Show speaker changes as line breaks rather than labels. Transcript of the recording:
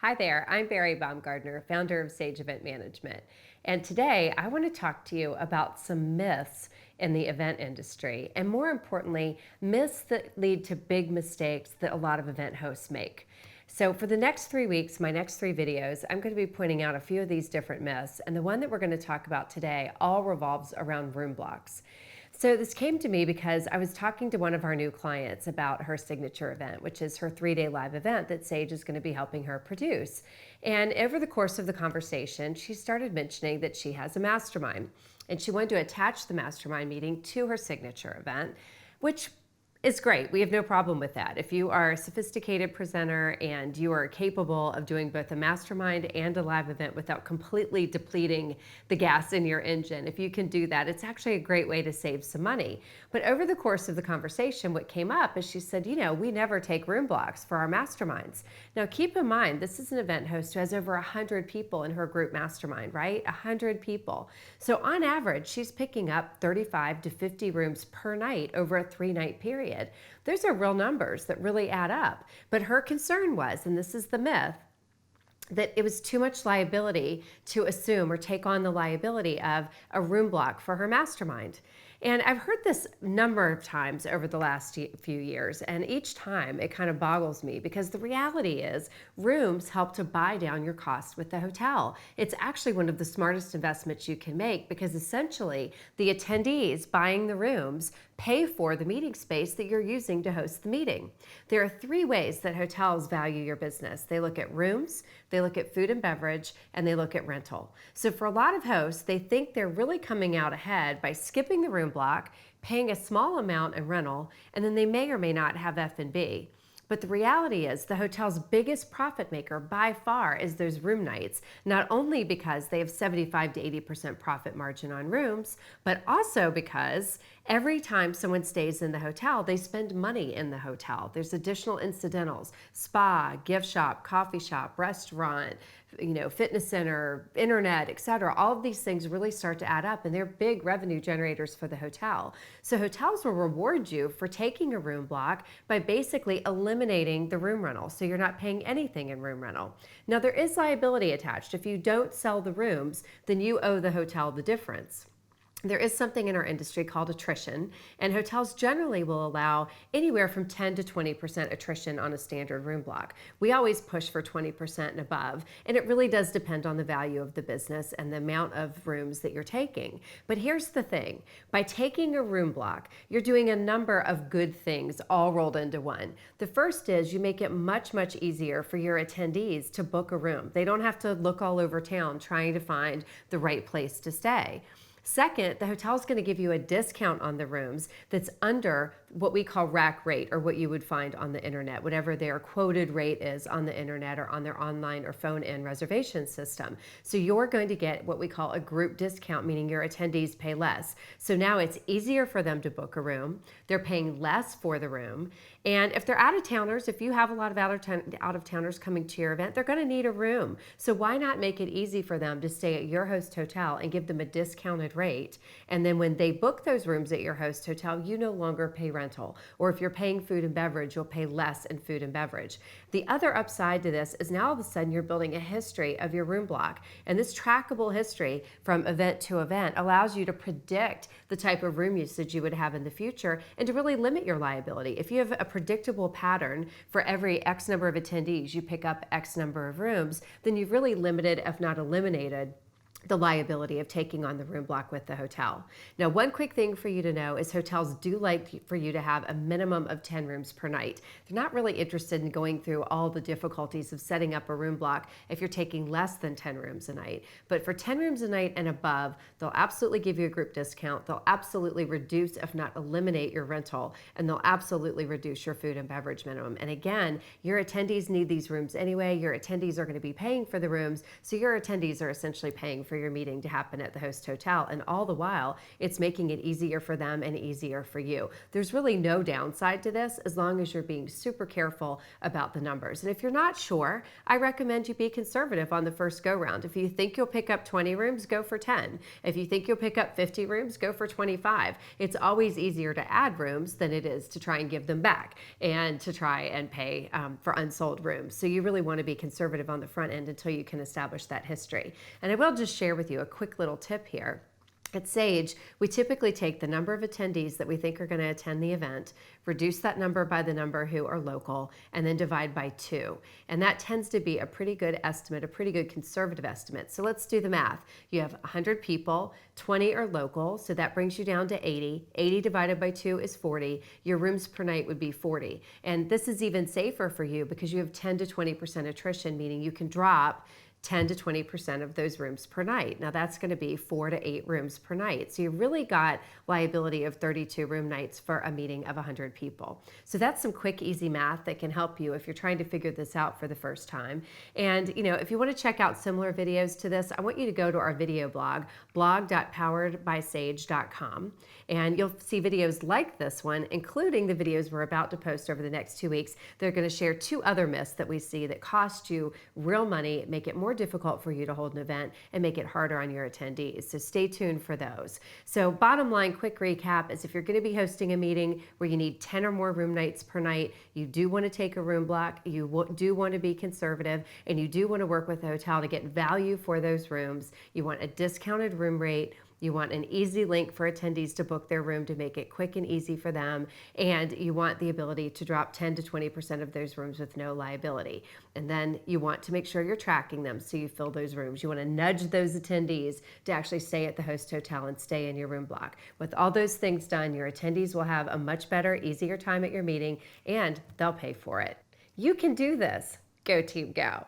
Hi there, I'm Barry Baumgardner, founder of Sage Event Management. And today I want to talk to you about some myths in the event industry, and more importantly, myths that lead to big mistakes that a lot of event hosts make. So for the next 3 weeks, my next 3 videos, I'm going to be pointing out a few of these different myths, and the one that we're going to talk about today all revolves around room blocks. So this came to me because I was talking to one of our new clients about her signature event, which is her 3-day live event that Sage is going to be helping her produce. And over the course of the conversation, she started mentioning that she has a mastermind, and she wanted to attach the mastermind meeting to her signature event, which is great. We have no problem with that. If you are a sophisticated presenter and you are capable of doing both a mastermind and a live event without completely depleting the gas in your engine, if you can do that, it's actually a great way to save some money. But over the course of the conversation, what came up is she said, we never take room blocks for our masterminds. Now keep in mind, this is an event host who has over 100 people in her group mastermind, right? 100 people. So on average, she's picking up 35 to 50 rooms per night over a 3-night period. Those are real numbers that really add up. But her concern was, and this is the myth, that it was too much liability to assume or take on the liability of a room block for her mastermind. And I've heard this number of times over the last few years, and each time it kind of boggles me because the reality is rooms help to buy down your cost with the hotel. It's actually one of the smartest investments you can make because essentially the attendees buying the rooms pay for the meeting space that you're using to host the meeting. There are 3 ways that hotels value your business. They look at rooms, they look at food and beverage, and they look at rental. So for a lot of hosts, they think they're really coming out ahead by skipping the room block, paying a small amount in rental, and then they may or may not have F&B. But the reality is the hotel's biggest profit maker by far is those room nights, not only because they have 75 to 80% profit margin on rooms, but also because every time someone stays in the hotel, they spend money in the hotel. There's additional incidentals, spa, gift shop, coffee shop, restaurant, fitness center, internet, etc. All of these things really start to add up, and they're big revenue generators for the hotel. So hotels will reward you for taking a room block by basically eliminating the room rental. So you're not paying anything in room rental. Now there is liability attached. If you don't sell the rooms, then you owe the hotel the difference. There is something in our industry called attrition, and hotels generally will allow anywhere from 10 to 20% attrition on a standard room block. We always push for 20% and above, and it really does depend on the value of the business and the amount of rooms that you're taking. But here's the thing, by taking a room block, you're doing a number of good things all rolled into one. The first is you make it much, much easier for your attendees to book a room. They don't have to look all over town trying to find the right place to stay. Second, the hotel is going to give you a discount on the rooms that's under what we call rack rate, or what you would find on the internet, whatever their quoted rate is on the internet or on their online or phone-in reservation system. So you're going to get what we call a group discount, meaning your attendees pay less. So now it's easier for them to book a room. They're paying less for the room. And if they're out-of-towners, if you have a lot of out-of-towners coming to your event, they're going to need a room. So why not make it easy for them to stay at your host hotel and give them a discounted rate? And then when they book those rooms at your host hotel, you no longer pay rental. Or if you're paying food and beverage, you'll pay less in food and beverage. The other upside to this is now all of a sudden you're building a history of your room block. And this trackable history from event to event allows you to predict the type of room usage you would have in the future and to really limit your liability. If you have a predictable pattern for every X number of attendees, you pick up X number of rooms, then you've really limited, if not eliminated, the liability of taking on the room block with the hotel. Now, one quick thing for you to know is hotels do like for you to have a minimum of 10 rooms per night. They're not really interested in going through all the difficulties of setting up a room block if you're taking less than 10 rooms a night. But for 10 rooms a night and above, they'll absolutely give you a group discount. They'll absolutely reduce, if not eliminate, your rental, and they'll absolutely reduce your food and beverage minimum. And again, your attendees need these rooms anyway. Your attendees are going to be paying for the rooms, so your attendees are essentially paying for your meeting to happen at the host hotel. And all the while, it's making it easier for them and easier for you. There's really no downside to this as long as you're being super careful about the numbers. And if you're not sure, I recommend you be conservative on the first go round. If you think you'll pick up 20 rooms, go for 10. If you think you'll pick up 50 rooms, go for 25. It's always easier to add rooms than it is to try and give them back and to try and pay for unsold rooms. So you really want to be conservative on the front end until you can establish that history. And I will just share with you a quick little tip here. At Sage, we typically take the number of attendees that we think are going to attend the event, reduce that number by the number who are local, and then divide by 2. And that tends to be a pretty good estimate, a pretty good conservative estimate. So let's do the math. You have 100 people, 20 are local, so that brings you down to 80. 80 divided by 2 is 40. Your rooms per night would be 40. And this is even safer for you because you have 10 to 20% attrition, meaning you can drop 10 to 20% of those rooms per night. Now that's going to be 4 to 8 rooms per night. So you've really got liability of 32 room nights for a meeting of 100 people. So that's some quick, easy math that can help you if you're trying to figure this out for the first time. And if you want to check out similar videos to this, I want you to go to our video blog, blog.poweredbysage.com. And you'll see videos like this one, including the videos we're about to post over the next 2 weeks. They're going to share 2 other myths that we see that cost you real money, make it more difficult for you to hold an event, and make it harder on your attendees. So stay tuned for those. So bottom line, quick recap is if you're going to be hosting a meeting where you need 10 or more room nights per night, you do want to take a room block, you do want to be conservative, and you do want to work with the hotel to get value for those rooms. You want a discounted room rate. You want an easy link for attendees to book their room to make it quick and easy for them. And you want the ability to drop 10 to 20% of those rooms with no liability. And then you want to make sure you're tracking them so you fill those rooms. You want to nudge those attendees to actually stay at the host hotel and stay in your room block. With all those things done, your attendees will have a much better, easier time at your meeting, and they'll pay for it. You can do this. Go team, go.